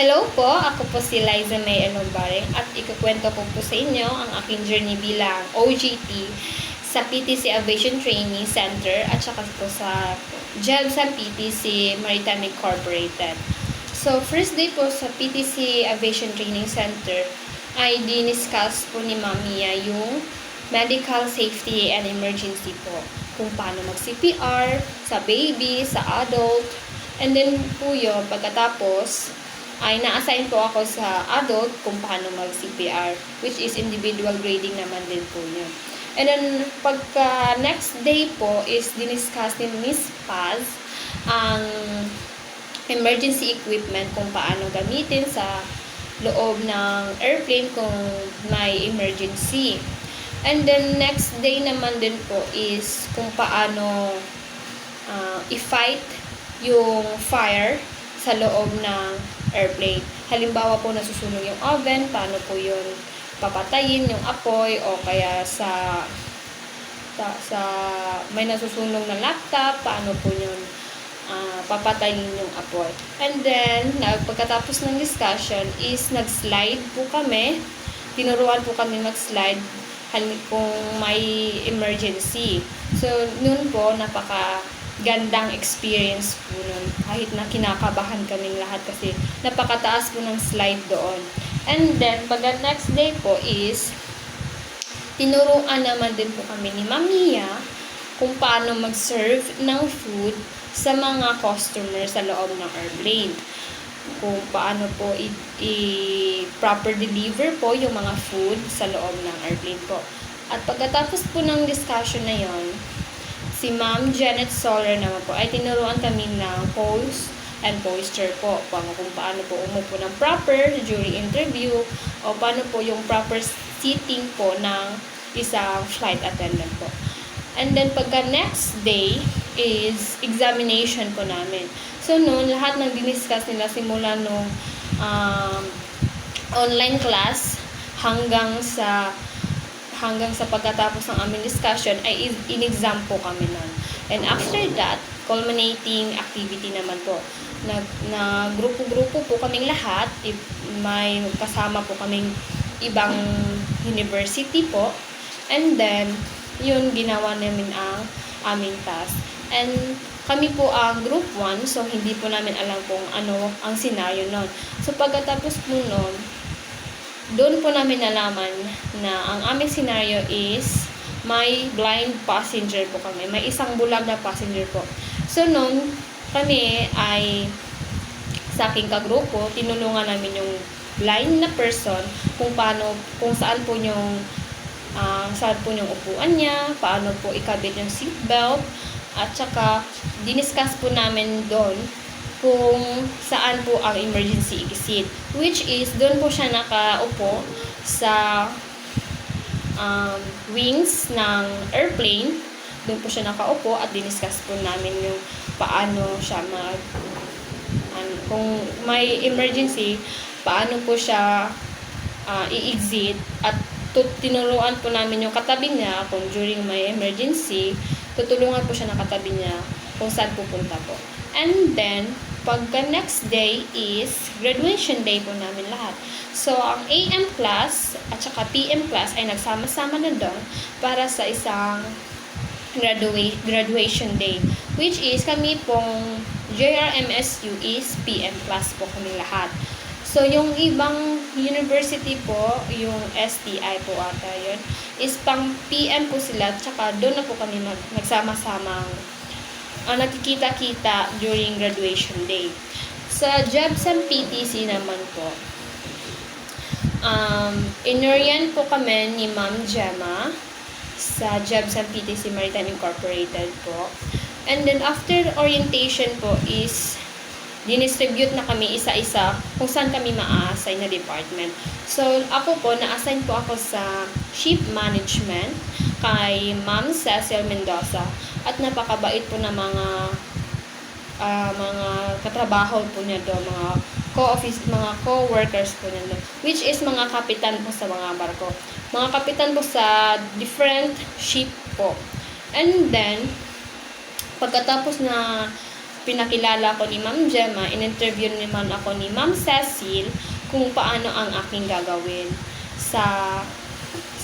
Hello po, ako po si Liza May Alombaring at ikukwento ko po sa inyo ang aking journey bilang OJT sa PTC Aviation Training Center at saka po sa JEB sa PTC Maritime Incorporated. So, first day po sa PTC Aviation Training Center ay diniscuss po ni Mamiya yung medical safety and emergency po. Kung paano mag-CPR sa baby, sa adult, and then po yun, pagkatapos, ay na-assign po ako sa adult kung paano mag-CPR, which is individual grading naman din po yun. And then, pagka next day po is diniscuss ni Miss Paz ang emergency equipment kung paano gamitin sa loob ng airplane kung may emergency. And then, next day naman din po is kung paano i-fight yung fire sa loob ng airplane. Halimbawa po nasusunog yung oven, paano po yun papatayin yung apoy o kaya sa may nasusunog na laptop, paano po yun papatayin yung apoy. And then, pagkatapos ng discussion is nag-slide po kami. Tinuruan po kami mag-slide kung may emergency. So, noon po, gandang experience po nun. Kahit na kinakabahan kaming lahat kasi napakataas po ng slide doon. And then, pagka next day po is tinuruan naman din po kami ni Mamiya kung paano mag-serve ng food sa mga customers sa loob ng airplane. Kung paano po i-proper deliver po yung mga food sa loob ng airplane po. At pagkatapos po ng discussion na yon, si Ma'am Janet Soler naman po ay tinuruan kami ng pose and posture po. Kung paano po umupo ng proper during interview o paano po yung proper seating po ng isang flight attendant po. And then pagka next day is examination po namin. So noon, lahat ng diniscuss nila simula nung online class hanggang sa pagkatapos ng aming discussion ay in-exam po kami nun. And after that, culminating activity naman po. Na grupo-grupo po kaming lahat. May kasama po kaming ibang university po. And then, yun, ginawa namin ang aming task. And kami po ang group 1, so hindi po namin alam kung ano ang scenario nun. So pagkatapos po nun, doon po namin nalaman na ang aming scenario is may blind passenger po kami. May isang bulag na passenger po. So, noon kami ay sa aking kagrupo, tinulungan namin yung blind na person kung saan po yung upuan niya, paano po ikabit yung seatbelt, at saka diniscuss po namin doon kung saan po ang emergency exit, which is doon po siya nakaupo sa wings ng airplane. Doon po siya nakaupo at diniscuss po namin yung paano siya kung may emergency, paano po siya i-exit, at tinuruan po namin yung katabi niya kung during may emergency, tutulungan po siya ng katabi niya kung saan pupunta po. And then, pagka next day is graduation day po namin lahat. So, ang AM class at saka PM class ay nagsama-sama na doon para sa isang graduation day. Which is, kami pong JRMSU is PM class po kami lahat. So, yung ibang university po, yung STI po ata yun, is pang PM po sila, tsaka doon na po kami nagsama-sama nakikita-kita during graduation day. Sa JEBSAM PTC naman po, inoriented po kami ni Ma'am Gemma sa JEBSAM PTC Maritime Incorporated po. And then after orientation po is dinistribute na kami isa-isa kung saan kami ma-assign na department. So, ako po, na-assign po ako sa ship management kay Ma'am Cecil Mendoza, at napakabait po na mga katrabaho po niya do, mga co-workers po niya do, which is mga kapitan po sa mga barko. Mga kapitan po sa different ship po. And then, pagkatapos na pinakilala ko ni Ma'am Gemma, in-interview naman ako ni Ma'am Cecil kung paano ang aking gagawin sa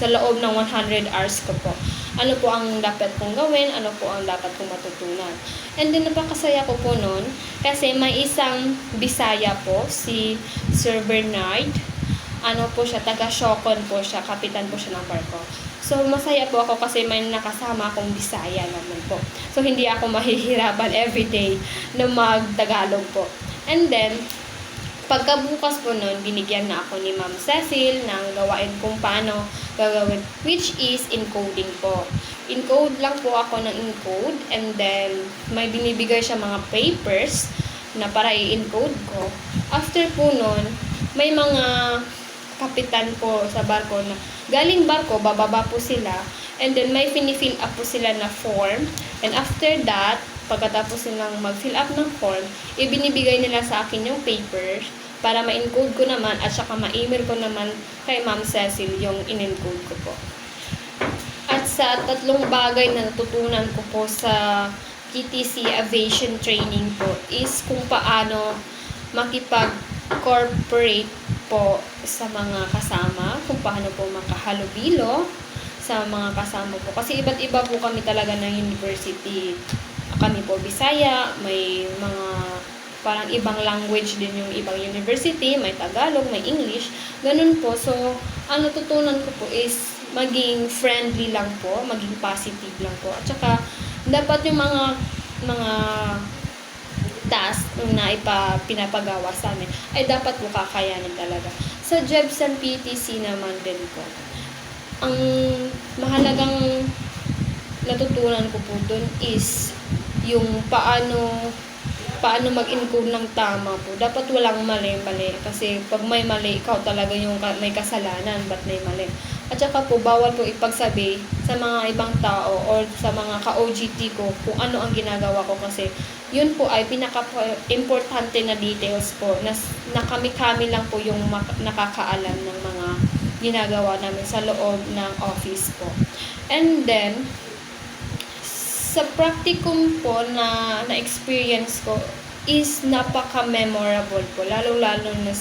loob ng 100 hours ko po. Ano po ang dapat kong gawin, ano po ang dapat kong matutunan. And then, napakasaya ko po nun kasi may isang Bisaya po, si Sir Bernard. Ano po siya, taga-Shokon po siya, kapitan po siya ng barko. So, masaya po ako kasi may nakasama akong Bisaya naman po. So, hindi ako mahihirapan everyday na mag-Tagalog po. And then, pagkabukas po nun, binigyan na ako ni Ma'am Cecil ng gawain kung paano gagawin, which is encoding po. Encode lang po ako ng encode, and then may binibigay siya mga papers na para i-encode ko. After po nun, may mga kapitan po sa barko na galing barko, bababa po sila, and then may fini-fill up po sila na form, and after that, pagkatapos nilang mag-fill up ng form, ibinibigay nila sa akin yung papers para ma-encode ko naman at saka ma-email ko naman kay Ma'am Cecil yung in-encode ko po. At sa tatlong bagay na natutunan ko po sa PTC Aviation Training po is kung paano makipag-corporate po sa mga kasama, kung paano po makahalubilo sa mga kasama po. Kasi iba't iba po kami talaga ng university. Kami po Bisaya, may mga parang ibang language din yung ibang university, may Tagalog, may English, ganun po. So, ang natutunan ko po is maging friendly lang po, maging positive lang po. At saka, dapat yung mga task na pinapagawa sa amin ay dapat po kakayanin talaga. Sa Jebsen PTC naman din po, ang mahalagang natutunan ko po dun is yung paano mag-encode ng tama po. Dapat walang mali-mali. Kasi pag may mali, ikaw talaga yung may kasalanan. Ba't may mali? At saka po, bawal po ipagsabi sa mga ibang tao or sa mga ka-OGT ko kung ano ang ginagawa ko. Kasi yun po ay pinaka-importante na details po na kami-kami lang po yung nakakaalam ng mga ginagawa namin sa loob ng office po. And then, sa practicum po na experience ko is napaka-memorable po, lalo-lalo na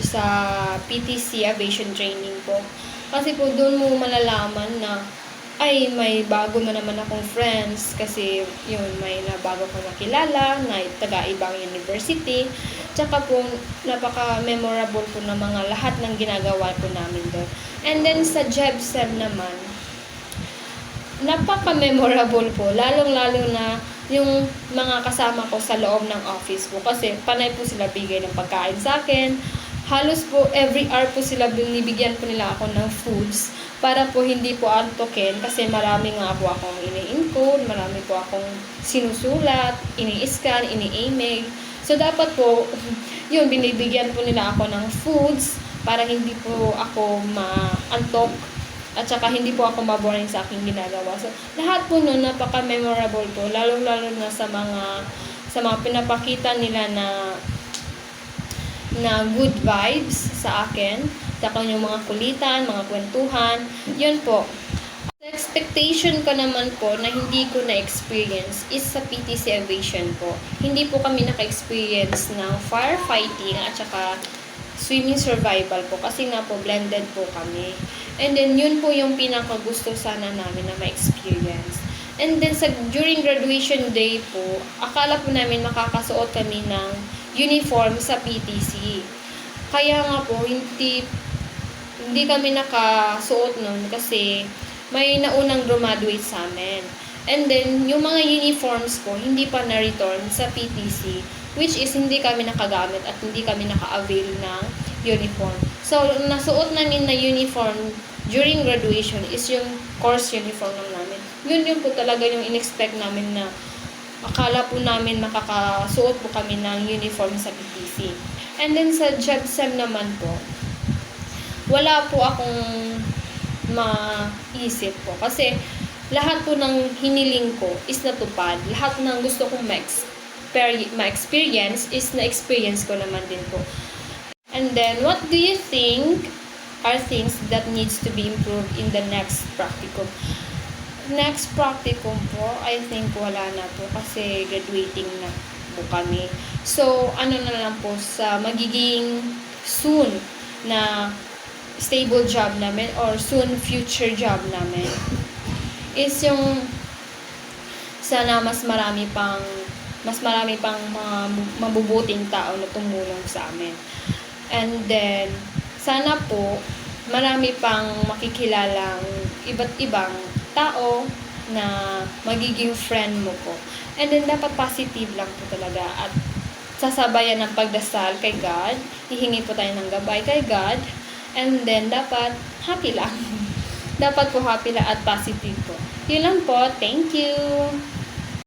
sa PTC Aviation Training po. Kasi po doon mo malalaman na ay may bago na naman akong friends kasi yun, may bago ko nakilala na taga-ibang university. Tsaka po napaka-memorable po ng mga lahat ng ginagawa po namin doon. And then sa Jebsen naman, napaka-memorable po, lalong-lalo na yung mga kasama ko sa loob ng office po kasi panay po sila bigay ng pagkain sa akin. Halos po every hour po sila binibigyan po nila ako ng foods para po hindi po antokin kasi marami nga po akong ini-encode, marami po akong sinusulat, ini-scan, ini-email. So dapat po, yun, binibigyan po nila ako ng foods para hindi po ako ma-antok. At saka hindi po ako maboring sa aking ginagawa. So, lahat po nun napaka-memorable po. Lalo-lalo na sa mga pinapakita nila na good vibes sa akin. Sa kanyang mga kulitan, mga kwentuhan. Yun po. The expectation ko naman po na hindi ko na-experience is sa PTC Aviation po. Hindi po kami naka-experience ng firefighting at saka swimming survival po kasi nga po blended po kami. And then yun po yung pinakagusto sana namin na ma-experience. And then during graduation day po, akala po namin makakasuot kami ng uniform sa PTC. Kaya nga po hindi kami nakasuot nun kasi may naunang graduate sa amin. And then yung mga uniforms ko hindi pa na-return sa PTC, which is hindi kami nakagamit at hindi kami naka-avail ng uniform. So, nasuot namin na uniform during graduation is yung course uniform lang namin. Yun po talaga yung in-expect namin na akala po namin makakasuot po kami ng uniform sa PTC. And then sa Jebsen naman po, wala po akong maisip po kasi lahat po ng hiniling ko is natupad. Lahat ng gusto kong ma-experience is na-experience ko naman din po. And then, what do you think are things that needs to be improved in the next practicum? next practicum po, I think wala na po kasi graduating na po kami. So, ano na lang po sa magiging soon na stable job namin or soon future job namin is yung sana mas marami pang mga mabubuting tao na tumulong sa amin. And then, sana po, marami pang makikilalang iba't ibang tao na magiging friend mo po. And then, dapat positive lang po talaga at sasabayan ng pagdasal kay God. Hihingi po tayo ng gabay kay God. And then, dapat happy lang. Dapat po happy lang at positive po. Yun lang po. Thank you!